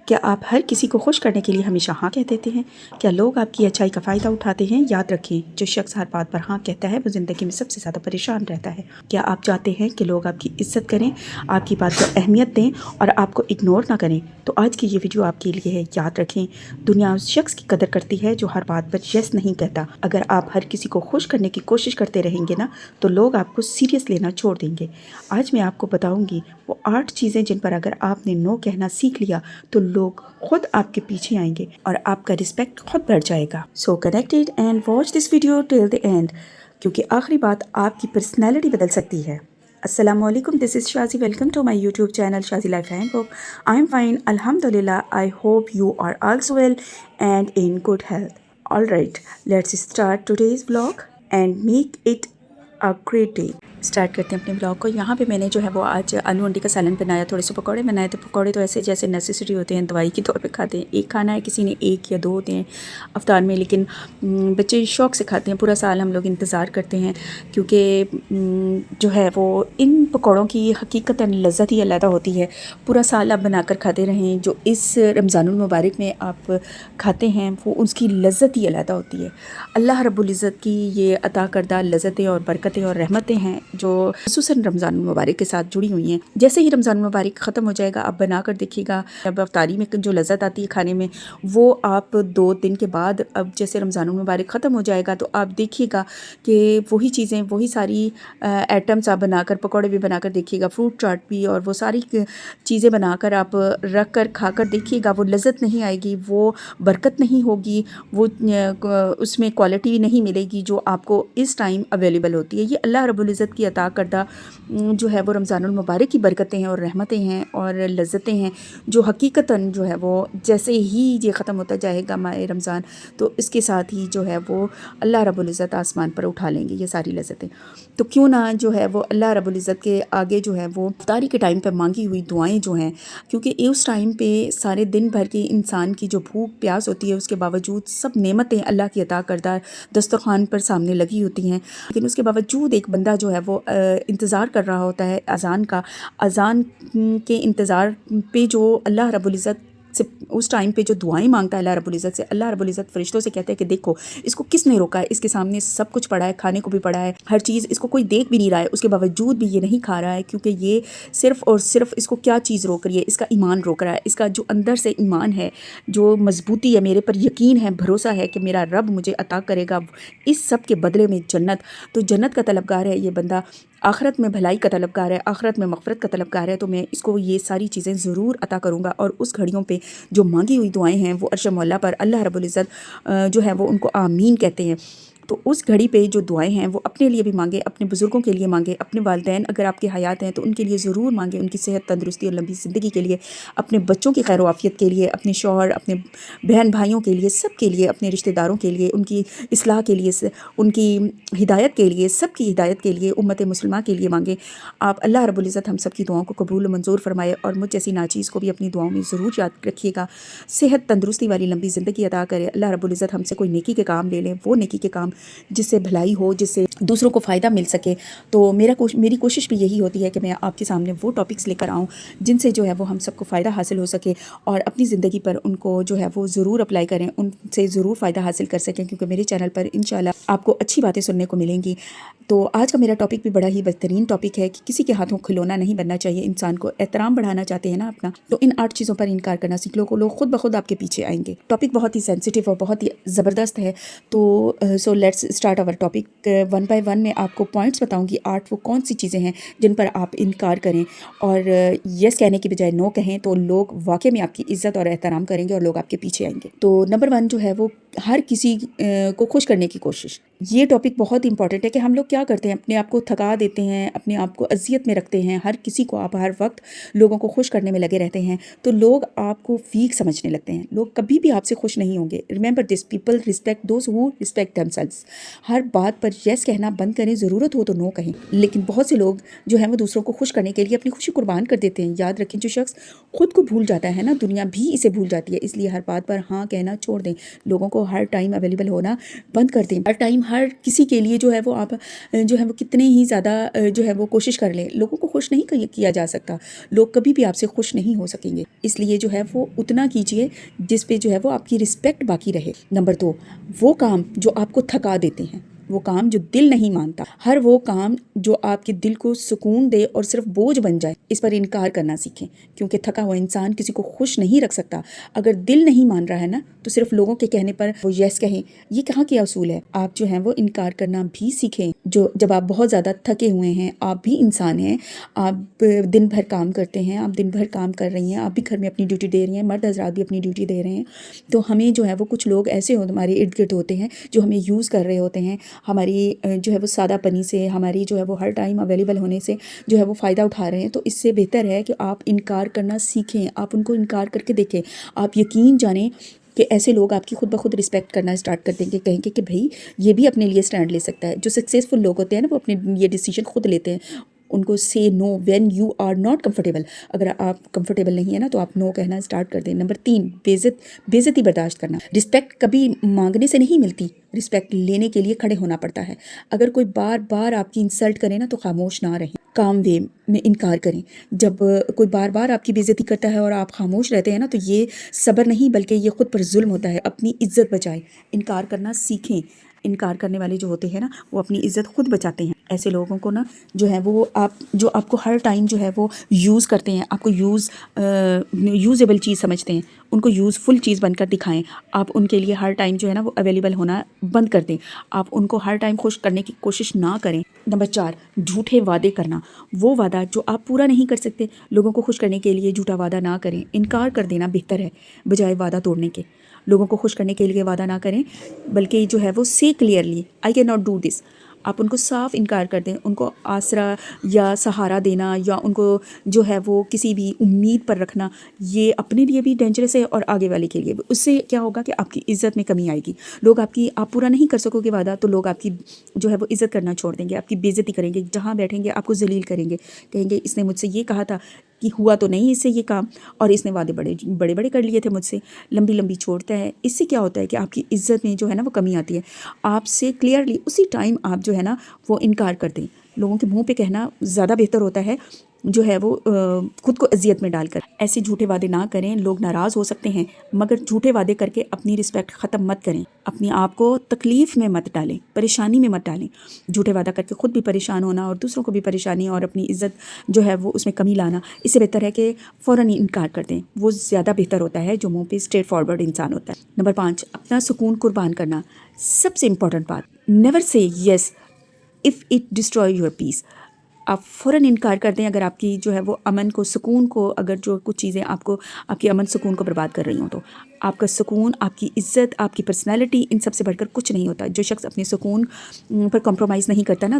کیا آپ ہر کسی کو خوش کرنے کے لیے ہمیشہ ہاں کہہ دیتے ہیں؟ کیا لوگ آپ کی اچھائی کا فائدہ اٹھاتے ہیں؟ یاد رکھیں، جو شخص ہر بات پر ہاں کہتا ہے وہ زندگی میں سب سے زیادہ پریشان رہتا ہے۔ کیا آپ چاہتے ہیں کہ لوگ آپ کی عزت کریں، آپ کی بات کو اہمیت دیں اور آپ کو اگنور نہ کریں؟ تو آج کی یہ ویڈیو آپ کے لیے ہے۔ یاد رکھیں، دنیا اس شخص کی قدر کرتی ہے جو ہر بات پر یس نہیں کہتا۔ اگر آپ ہر کسی کو خوش کرنے کی کوشش کرتے رہیں گے نا، تو لوگ آپ کو سیریس لینا چھوڑ دیں گے۔ آج میں آپ کو بتاؤں گی وہ 8 چیزیں جن پر اگر آپ نے نو کہنا سیکھ لیا تو لوگ خود آپ کے پیچھے آئیں گے اور آپ کا رسپیکٹ خود بڑھ جائے گا۔ So connected and watch this video till the end, کیونکہ آخری بات آپ کی پرسنالٹی بدل سکتی ہے۔ السلام علیکم، this is Shazi, welcome to my YouTube channel Shazi life and hope. I am fine, الحمدللہ۔ I hope you are also well and in good health. All right, let's start today's blog and make it a great day. Start کرتے ہیں اپنے blog کو۔ یہاں پہ میں نے جو ہے وہ آج آلو انڈے کا سالن بنایا، تھوڑے سے پکوڑے بنائے۔ تو پکوڑے تو ایسے جیسے نیسیسری ہوتے ہیں، دوائی کے طور پہ کھاتے ہیں۔ ایک کھانا ہے، کسی نے 1 یا 2 ہوتے ہیں افطار میں، لیکن بچے شوق سے کھاتے ہیں۔ پورا سال ہم لوگ انتظار کرتے ہیں، کیونکہ جو ہے وہ ان پکوڑوں کی حقیقتاً لذت ہی علیحدہ ہوتی ہے۔ پورا سال آپ بنا کر کھاتے رہیں، جو اس رمضان المبارک میں آپ کھاتے ہیں وہ اس کی لذت ہی علیحدہ ہوتی ہے۔ اللہ رب العزت کی یہ عطا کردہ لذتیں اور برکتیں اور رحمتیں ہیں جو خصوصاً رمضان المبارک کے ساتھ جڑی ہوئی ہیں۔ جیسے ہی رمضان المبارک ختم ہو جائے گا، آپ بنا کر دیکھیے گا، اب افطاری میں جو لذت آتی ہے کھانے میں، وہ آپ 2 دن کے بعد، اب جیسے رمضان المبارک ختم ہو جائے گا تو آپ دیکھیے گا کہ وہی چیزیں، وہی ساری آئٹمس آپ بنا کر، پکوڑے بھی بنا کر دیکھیے گا، فروٹ چاٹ بھی، اور وہ ساری چیزیں بنا کر آپ رکھ کر کھا کر دیکھیے گا، وہ لذت نہیں آئے گی، وہ برکت نہیں ہوگی، وہ اس میں کوالٹی نہیں ملے گی جو آپ کو اس ٹائم اویلیبل ہوتی ہے۔ یہ اللہ رب العزت کی عطا کردہ جو ہے وہ رمضان المبارک کی برکتیں ہیں اور رحمتیں ہیں اور لذتیں ہیں، جو حقیقتاً جو ہے وہ جیسے ہی یہ ختم ہوتا جائے گا ماہ رمضان، تو اس کے ساتھ ہی جو ہے وہ اللہ رب العزت آسمان پر اٹھا لیں گے یہ ساری لذتیں۔ تو کیوں نہ جو ہے وہ اللہ رب العزت کے آگے جو ہے وہ افطاری کے ٹائم پہ مانگی ہوئی دعائیں جو ہیں، کیونکہ اس ٹائم پہ سارے دن بھر کے انسان کی جو بھوک پیاس ہوتی ہے، اس کے باوجود سب نعمتیں اللہ کی عطا کردہ دسترخوان پر سامنے لگی ہوتی ہیں، لیکن اس کے باوجود ایک بندہ جو ہے وہ انتظار کر رہا ہوتا ہے اذان کا۔ اذان کے انتظار پہ جو اللہ رب العزت سے اس ٹائم پہ جو دعائیں مانگتا ہے اللہ رب العزت سے، اللہ رب العزت فرشتوں سے کہتے ہیں کہ دیکھو اس کو کس نے روکا ہے، اس کے سامنے سب کچھ پڑا ہے، کھانے کو بھی پڑا ہے، ہر چیز، اس کو کوئی دیکھ بھی نہیں رہا ہے، اس کے باوجود بھی یہ نہیں کھا رہا ہے، کیونکہ یہ صرف اور صرف اس کو کیا چیز روک رہی ہے، اس کا ایمان روک رہا ہے، اس کا جو اندر سے ایمان ہے، جو مضبوطی ہے، میرے پر یقین ہے، بھروسہ ہے کہ میرا رب مجھے عطا کرے گا اس سب کے بدلے میں جنت۔ تو جنت کا طلبگار ہے یہ بندہ، آخرت میں بھلائی کا طلبگار ہے، آخرت میں مغفرت کا طلبگار ہے، تو میں اس کو یہ ساری چیزیں ضرور عطا کروں گا۔ اور اس گھڑیوں پہ جو مانگی ہوئی دعائیں ہیں وہ عرش مولا پر اللہ رب العزت جو ہے وہ ان کو آمین کہتے ہیں۔ تو اس گھڑی پہ جو دعائیں ہیں وہ اپنے لیے بھی مانگیں، اپنے بزرگوں کے لیے مانگیں، اپنے والدین اگر آپ کے حیات ہیں تو ان کے لیے ضرور مانگیں، ان کی صحت، تندرستی اور لمبی زندگی کے لیے، اپنے بچوں کی خیر و عافیت کے لیے، اپنے شوہر، اپنے بہن بھائیوں کے لیے، سب کے لیے، اپنے رشتہ داروں کے لیے، ان کی اصلاح کے لیے، ان کی ہدایت کے لیے، سب کی ہدایت کے لیے، امت مسلمہ کے لیے مانگیں۔ آپ اللہ رب العزت ہم سب کی دعاؤں کو قبول و منظور فرمائے، اور مجھ جیسی ناچیز کو بھی اپنی دعاؤں میں ضرور یاد رکھیے گا۔ صحت، تندرستی والی لمبی زندگی عطا کرے اللہ رب العزت، ہم سے کوئی نیکی کے کام لے لیں، وہ نیکی کے کام جس سے بھلائی ہو، جس سے دوسروں کو فائدہ مل سکے۔ تو میری کوشش بھی یہی ہوتی ہے کہ میں آپ کے سامنے وہ ٹاپکس لے کر آؤں جن سے جو ہے وہ ہم سب کو فائدہ حاصل ہو سکے، اور اپنی زندگی پر ان کو جو ہے وہ ضرور اپلائی کریں، ان سے ضرور فائدہ حاصل کر سکیں، کیونکہ میرے چینل پر انشاءاللہ آپ کو اچھی باتیں سننے کو ملیں گی۔ تو آج کا میرا ٹاپک بھی بڑا ہی بہترین ٹاپک ہے کہ کسی کے ہاتھوں کھلونا نہیں بننا چاہیے۔ انسان کو احترام بڑھانا چاہتے ہیں نا اپنا، تو ان 8 چیزوں پر انکار کرنا سیکھ لو، لوگ خود بخود آپ کے پیچھے آئیں گے۔ ٹاپک بہت ہی سینسیٹیو اور بہت ہی زبردست ہے، تو so let's start our topic. 1 by 1 میں آپ کو پوائنٹس بتاؤں گی، 8 وہ کون سی چیزیں ہیں جن پر آپ انکار کریں اور یس کہنے کی بجائے نو کہیں، تو لوگ واقعی میں آپ کی عزت اور احترام کریں گے اور لوگ آپ کے پیچھے آئیں گے۔ تو نمبر 1 جو ہے وہ ہر کسی کو خوش کرنے کی کوشش۔ یہ ٹاپک بہت امپورٹنٹ ہے کہ ہم لوگ کیا کرتے ہیں، اپنے آپ کو تھکا دیتے ہیں، اپنے آپ کو اذیت میں رکھتے ہیں، ہر کسی کو آپ ہر وقت لوگوں کو خوش کرنے میں لگے رہتے ہیں، تو لوگ آپ کو ویک سمجھنے لگتے ہیں، لوگ کبھی بھی آپ سے خوش نہیں ہوں گے۔ Remember this, people respect those who respect themselves. ہر بات پر یس کہنا بند کریں، ضرورت ہو تو نو کہیں، لیکن بہت سے لوگ جو ہیں وہ دوسروں کو خوش کرنے کے لیے اپنی خوشی قربان کر دیتے ہیں۔ یاد رکھیں، جو شخص خود کو بھول جاتا ہے نا، دنیا بھی اسے بھول جاتی ہے، اس لیے ہر بات پر ہاں کہنا چھوڑ دیں، لوگوں کو ہر ٹائم اویلیبل ہونا بند کر دیں. ہر ٹائم ہر کسی کے لیے جو ہے وہ آپ جو ہے وہ کتنے ہی زیادہ جو ہے وہ کوشش کر لیں, لوگوں کو خوش نہیں کیا جا سکتا, لوگ کبھی بھی آپ سے خوش نہیں ہو سکیں گے. اس لیے جو ہے وہ اتنا کیجئے جس پہ جو ہے وہ آپ کی رسپیکٹ باقی رہے. نمبر 2, وہ کام جو آپ کو تھکا دیتے ہیں, وہ کام جو دل نہیں مانتا, ہر وہ کام جو آپ کے دل کو سکون دے اور صرف بوجھ بن جائے, اس پر انکار کرنا سیکھیں. کیونکہ تھکا ہوا انسان کسی کو خوش نہیں رکھ سکتا. اگر دل نہیں مان رہا ہے نا, تو صرف لوگوں کے کہنے پر وہ یس کہیں, یہ کہاں کے اصول ہے. آپ جو ہیں وہ انکار کرنا بھی سیکھیں. جب آپ بہت زیادہ تھکے ہوئے ہیں, آپ بھی انسان ہیں, آپ دن بھر کام کرتے ہیں, آپ دن بھر کام کر رہی ہیں, آپ بھی گھر میں اپنی ڈیوٹی دے رہی ہیں, مرد حضرات بھی اپنی ڈیوٹی دے رہے ہیں. تو ہمیں جو ہے وہ کچھ لوگ ایسے ہمارے ارد گرد ہوتے ہیں جو ہمیں یوز کر رہے ہوتے ہیں, ہماری جو ہے وہ سادہ پنی سے, ہماری جو ہے وہ ہر ٹائم اویلیبل ہونے سے جو ہے وہ فائدہ اٹھا رہے ہیں. تو اس سے بہتر ہے کہ آپ انکار کرنا سیکھیں, آپ ان کو انکار کر کے دیکھیں. آپ یقین جانیں کہ ایسے لوگ آپ کی خود بخود رسپیکٹ کرنا اسٹارٹ کر دیں گے, کہیں گے کہ بھائی یہ بھی اپنے لیے اسٹینڈ لے سکتا ہے. جو سکسیزفل لوگ ہوتے ہیں نا, وہ اپنے یہ ڈیسیجن خود لیتے ہیں. ان کو say no when you are not comfortable. اگر آپ کمفرٹیبل نہیں ہے نا, تو آپ نو کہنا اسٹارٹ کر دیں. نمبر 3, بےعزتی برداشت کرنا. رسپیکٹ کبھی مانگنے سے نہیں ملتی, رسپیکٹ لینے کے لیے کھڑے ہونا پڑتا ہے. اگر کوئی بار بار آپ کی انسلٹ کرے نا, تو خاموش نہ رہیں, کام وے میں انکار کریں. جب کوئی بار بار آپ کی بے عزتی کرتا ہے اور آپ خاموش رہتے ہیں نا, تو یہ صبر نہیں بلکہ یہ خود پر ظلم ہوتا ہے. اپنی عزت بچائیں, انکار کرنا سیکھیں. انکار کرنے والے جو ہوتے ہیں نا, وہ اپنی عزت خود بچاتے ہیں. ایسے لوگوں کو نا جو ہے وہ آپ کو ہر ٹائم جو ہے وہ یوز کرتے ہیں, آپ کو یوزیبل چیز سمجھتے ہیں, ان کو یوزفل چیز بن کر دکھائیں. آپ ان کے لیے ہر ٹائم جو ہے نا وہ اویلیبل ہونا بند کر دیں. آپ ان کو ہر ٹائم خوش کرنے کی کوشش نہ کریں. نمبر 4, جھوٹے وعدے کرنا. وہ وعدہ جو آپ پورا نہیں کر سکتے, لوگوں کو خوش کرنے کے لیے جھوٹا وعدہ نہ کریں. انکار کر دینا بہتر ہے بجائے وعدہ توڑنے کے. لوگوں کو خوش کرنے کے لیے وعدہ نہ کریں, بلکہ جو ہے وہ سے clearly I can not do this. آپ ان کو صاف انکار کر دیں. ان کو آسرا یا سہارا دینا, یا ان کو جو ہے وہ کسی بھی امید پر رکھنا, یہ اپنے لیے بھی ڈینجرس ہے اور آگے والے کے لیے بھی. اس سے کیا ہوگا کہ آپ کی عزت میں کمی آئے گی. لوگ آپ پورا نہیں کر سکو گے وعدہ, تو لوگ آپ کی جو ہے وہ عزت کرنا چھوڑ دیں گے, آپ کی بے عزتی کریں گے. جہاں بیٹھیں گے آپ کو ذلیل کریں گے, کہیں گے اس نے مجھ سے یہ کہا تھا کہ ہوا تو نہیں اس سے یہ کام, اور اس نے وعدے بڑے کر لیے تھے مجھ سے, لمبی چھوڑتا ہے. اس سے کیا ہوتا ہے کہ آپ کی عزت میں جو ہے نا وہ کمی آتی ہے. آپ سے کلیئرلی اسی ٹائم آپ جو ہے نا وہ انکار کر دیں. لوگوں کے منہ پہ کہنا زیادہ بہتر ہوتا ہے جو ہے وہ خود کو اذیت میں ڈال کر. ایسے جھوٹے وعدے نہ کریں. لوگ ناراض ہو سکتے ہیں, مگر جھوٹے وعدے کر کے اپنی رسپیکٹ ختم مت کریں. اپنے آپ کو تکلیف میں مت ڈالیں, پریشانی میں مت ڈالیں. جھوٹے وعدہ کر کے خود بھی پریشان ہونا اور دوسروں کو بھی پریشانی اور اپنی عزت جو ہے وہ اس میں کمی لانا, اس سے بہتر ہے کہ فوراً انکار کر دیں. وہ زیادہ بہتر ہوتا ہے جو منہ پہ اسٹریٹ فارورڈ انسان ہوتا ہے. نمبر 5, اپنا سکون قربان کرنا. سب سے امپورٹنٹ بات, نیور سے یس اف اٹ ڈسٹروائے یور پیس. آپ فوراً انکار کر دیں اگر آپ کی جو ہے وہ امن کو, سکون کو, اگر جو کچھ چیزیں آپ کی امن سکون کو برباد کر رہی ہوں, تو آپ کا سکون, آپ کی عزت, آپ کی پرسنالٹی, ان سب سے بڑھ کر کچھ نہیں ہوتا. جو شخص اپنے سکون پر کمپرومائز نہیں کرتا نا,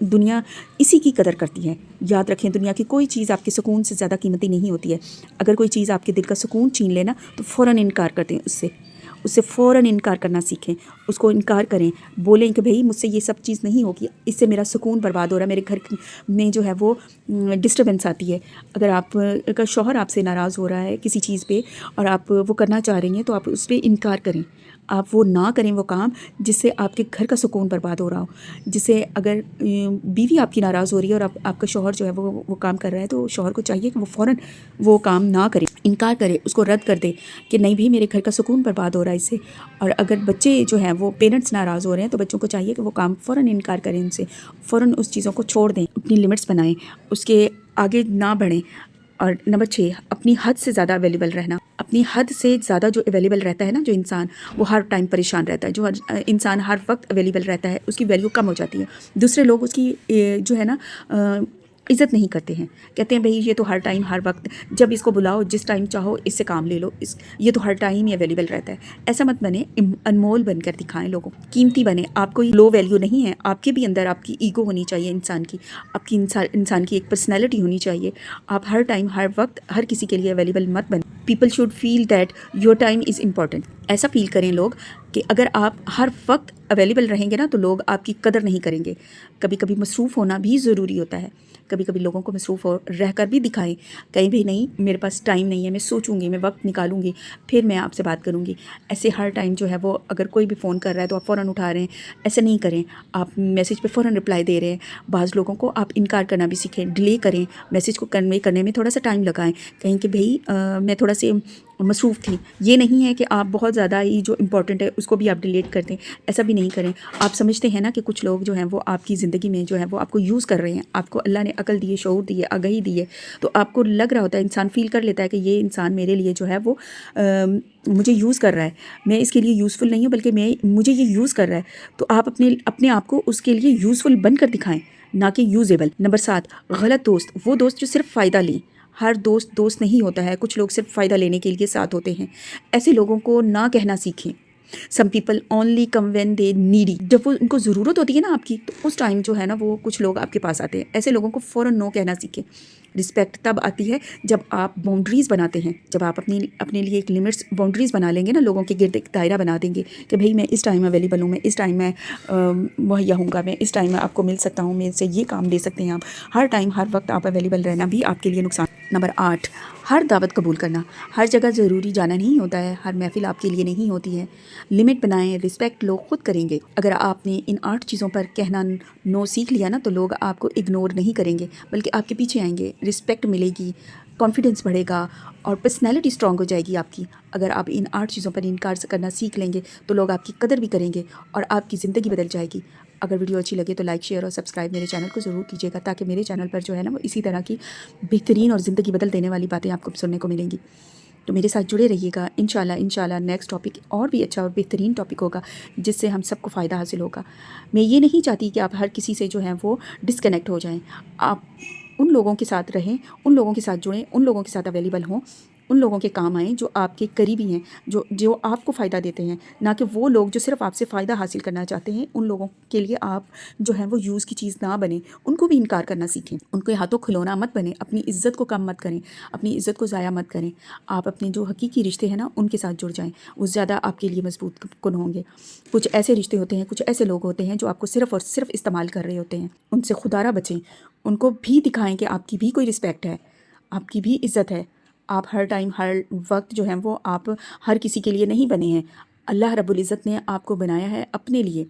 دنیا اسی کی قدر کرتی ہے. یاد رکھیں, دنیا کی کوئی چیز آپ کے سکون سے زیادہ قیمتی نہیں ہوتی ہے. اگر کوئی چیز آپ کے دل کا سکون چھین لینا, تو فوراً انکار کر دیں. اس سے فوراً انکار کرنا سیکھیں. اس کو انکار کریں, بولیں کہ بھئی مجھ سے یہ سب چیز نہیں ہوگی, اس سے میرا سکون برباد ہو رہا ہے, میرے گھر میں جو ہے وہ ڈسٹربنس آتی ہے. اگر آپ کا شوہر آپ سے ناراض ہو رہا ہے کسی چیز پہ اور آپ وہ کرنا چاہ رہی ہیں, تو آپ اس پہ انکار کریں. آپ وہ نہ کریں وہ کام جس سے آپ کے گھر کا سکون برباد ہو رہا ہو. جس سے اگر بیوی آپ کی ناراض ہو رہی ہے اور آپ کا شوہر جو ہے وہ کام کر رہا ہے, تو شوہر کو چاہیے کہ وہ فوراً وہ کام نہ کرے, انکار کرے, اس کو رد کر دے کہ نہیں بھی میرے گھر کا سکون برباد ہو رہا ہے اس سے. اور اگر بچے جو ہیں وہ پیرنٹس ناراض ہو رہے ہیں, تو بچوں کو چاہیے کہ وہ کام فوراً انکار کریں, ان سے فوراً اس چیزوں کو چھوڑ دیں, اپنی لمٹس بنائیں, اس کے آگے نہ بڑھیں. اور نمبر 6, اپنی حد سے زیادہ اویلیبل رہنا. اپنی حد سے زیادہ جو اویلیبل رہتا ہے نا جو انسان, وہ ہر ٹائم پریشان رہتا ہے. جو انسان ہر وقت اویلیبل رہتا ہے, اس کی ویلیو کم ہو جاتی ہے. دوسرے لوگ اس کی جو ہے نا عزت نہیں کرتے ہیں, کہتے ہیں بھئی یہ تو ہر ٹائم ہر وقت, جب اس کو بلاؤ جس ٹائم چاہو اس سے کام لے لو, یہ تو ہر ٹائم ہی اویلیبل رہتا ہے. ایسا مت بنے, انمول بن کر دکھائیں لوگوں, قیمتی بنے. آپ کوئی لو ویلیو نہیں ہے, آپ کے بھی اندر آپ کی ایگو ہونی چاہیے انسان کی, آپ کی انسان کی ایک پرسنالٹی ہونی چاہیے. آپ ہر ٹائم ہر وقت ہر کسی کے لیے اویلیبل مت بنے. People should feel that your time is important. ایسا فیل کریں لوگ کہ اگر آپ ہر وقت اویلیبل رہیں گے نا تو لوگ آپ کی قدر نہیں کریں گے. کبھی کبھی مصروف ہونا بھی ضروری ہوتا ہے. کبھی کبھی لوگوں کو مصروف رہ کر بھی دکھائیں. کہیں بھی نہیں میرے پاس ٹائم نہیں ہے، میں سوچوں گی، میں وقت نکالوں گی، پھر میں آپ سے بات کروں گی. ایسے ہر ٹائم جو ہے وہ اگر کوئی بھی فون کر رہا ہے تو آپ فوراً اٹھا رہے ہیں، ایسے نہیں کریں. آپ میسیج پہ فوراً رپلائی دے رہے ہیں. بعض لوگوں کو آپ انکار کرنا بھی سیکھیں، ڈیلے کریں، میسیج کو کنوے کرنے میں تھوڑا سا ٹائم لگائیں. کہیں کہ بھئی میں تھوڑا سے مصروف تھی. یہ نہیں ہے کہ آپ بہت زیادہ ہی جو امپورٹنٹ ہے اس کو بھی آپ ڈیلیٹ کر دیں. ایسا بھی نہیں کریں. آپ سمجھتے ہیں نا کہ کچھ لوگ جو ہیں وہ آپ کی زندگی میں جو ہے وہ آپ کو یوز کر رہے ہیں. آپ کو اللہ نے عقل دی ہے، شعور دی ہے، آگہی دی ہے، تو آپ کو لگ رہا ہوتا ہے، انسان فیل کر لیتا ہے کہ یہ انسان میرے لیے جو ہے وہ مجھے یوز کر رہا ہے، میں اس کے لیے یوزفل نہیں ہوں بلکہ مجھے یہ یوز کر رہا ہے. تو آپ اپنے آپ کو اس کے لیے یوزفل بن کر دکھائیں، نہ کہ یوزیبل. نمبر 7، غلط دوست. وہ دوست جو صرف فائدہ لیں. ہر دوست نہیں ہوتا ہے. کچھ لوگ صرف فائدہ لینے کے لیے ساتھ ہوتے ہیں. ایسے لوگوں کو نہ کہنا سیکھیں. Some people only come when they needy. جب وہ ان کو ضرورت ہوتی ہے نا آپ کی، تو اس ٹائم جو ہے نا وہ کچھ لوگ آپ کے پاس آتے ہیں. ایسے لوگوں کو فوراً نو کہنا سیکھیں. رسپیکٹ تب آتی ہے جب آپ باؤنڈریز بناتے ہیں، جب آپ اپنے لیے ایک لمٹس باؤنڈریز بنا لیں گے نا، لوگوں کے گرد ایک دائرہ بنا دیں گے کہ بھئی میں اس ٹائم اویلیبل ہوں، میں اس ٹائم میں مہیا ہوں گا، میں اس ٹائم میں آپ کو مل سکتا ہوں، میرے سے یہ کام لے سکتے ہیں آپ. ہر ٹائم ہر وقت آپ اویلیبل رہنا بھی آپ کے لیے نقصان. نمبر 8، ہر دعوت قبول کرنا. ہر جگہ ضروری جانا نہیں ہوتا ہے، ہر محفل آپ کے لیے نہیں ہوتی ہے. لمٹ بنائیں. رسپیکٹ لوگ خود کریں گے. اگر آپ نے ان 8 چیزوں پر کہنا نو سیکھ لیا نا تو لوگ آپ کو اگنور نہیں کریں گے بلکہ آپ کے پیچھے آئیں گے. رسپیکٹ ملے گی، کانفیڈنس بڑھے گا اور پرسنالٹی اسٹرانگ ہو جائے گی آپ کی. اگر آپ ان 8 چیزوں پر انکار کرنا سیکھ لیں گے تو لوگ آپ کی قدر بھی کریں گے اور آپ کی زندگی بدل جائے گی. اگر ویڈیو اچھی لگے تو لائک، شیئر اور سبسکرائب میرے چینل کو ضرور کیجیے گا تاکہ میرے چینل پر جو ہے نا وہ اسی طرح کی بہترین اور زندگی بدل دینے والی باتیں آپ کو سننے کو ملیں گی. تو میرے ساتھ جڑے رہیے گا. انشاءاللہ نیکسٹ ٹاپک اور بھی اچھا اور بہترین ٹاپک ہوگا جس سے ہم سب کو فائدہ حاصل ہوگا. میں یہ نہیں چاہتی کہ آپ ہر کسی سے جو ہیں وہ ڈسکنیکٹ ہو جائیں. آپ ان لوگوں کے ساتھ رہیں، ان لوگوں کے ساتھ جڑیں، ان لوگوں کے ساتھ اویلیبل ہوں، ان لوگوں کے کام آئیں جو آپ کے قریبی ہیں، جو آپ کو فائدہ دیتے ہیں، نہ کہ وہ لوگ جو صرف آپ سے فائدہ حاصل کرنا چاہتے ہیں. ان لوگوں کے لیے آپ جو ہیں وہ یوز کی چیز نہ بنیں. ان کو بھی انکار کرنا سیکھیں. ان کے ہاتھوں کھلونا مت بنیں. اپنی عزت کو کم مت کریں، اپنی عزت کو ضائع مت کریں. آپ اپنے جو حقیقی رشتے ہیں نا ان کے ساتھ جڑ جائیں، وہ زیادہ آپ کے لیے مضبوط کن ہوں گے. کچھ ایسے رشتے ہوتے ہیں، کچھ ایسے لوگ ہوتے ہیں جو آپ کو صرف اور صرف استعمال کر رہے ہوتے ہیں. ان سے خدا را بچیں. ان کو بھی دکھائیں کہ آپ کی بھی کوئی رسپیکٹ ہے، آپ کی بھی عزت ہے. آپ ہر ٹائم ہر وقت جو ہے وہ آپ ہر کسی کے لیے نہیں بنے ہیں. اللہ رب العزت نے آپ کو بنایا ہے اپنے لیے.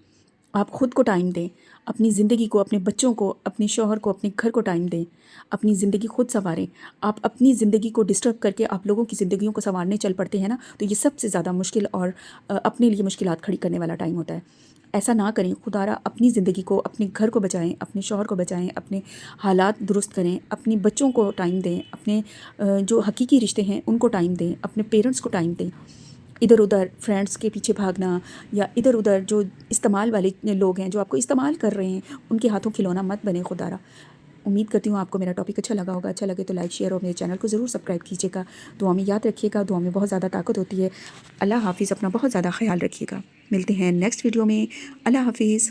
آپ خود کو ٹائم دیں، اپنی زندگی کو، اپنے بچوں کو، اپنے شوہر کو، اپنے گھر کو ٹائم دیں. اپنی زندگی خود سنواریں. آپ اپنی زندگی کو ڈسٹرب کر کے آپ لوگوں کی زندگیوں کو سنوارنے چل پڑتے ہیں نا، تو یہ سب سے زیادہ مشکل اور اپنے لیے مشکلات کھڑی کرنے والا ٹائم ہوتا ہے. ایسا نہ کریں. خدا را اپنی زندگی کو، اپنے گھر کو بچائیں، اپنے شوہر کو بچائیں، اپنے حالات درست کریں، اپنے بچوں کو ٹائم دیں، اپنے جو حقیقی رشتے ہیں ان کو ٹائم دیں، اپنے پیرنٹس کو ٹائم دیں. ادھر ادھر فرینڈس کے پیچھے بھاگنا یا ادھر ادھر جو استعمال والے لوگ ہیں جو آپ کو استعمال کر رہے ہیں ان کے ہاتھوں کھلونا مت بنے. خدا را امید کرتی ہوں آپ کو میرا ٹاپک اچھا لگا ہوگا. اچھا لگے تو لائک، شیئر اور میرے چینل کو ضرور سبسکرائب کیجیے گا. دعا میں یاد رکھیے گا. دعا میں بہت زیادہ طاقت ہوتی ہے. اللہ حافظ. اپنا بہت زیادہ خیال رکھیے گا. ملتے ہیں نیکسٹ ویڈیو میں. اللہ حافظ.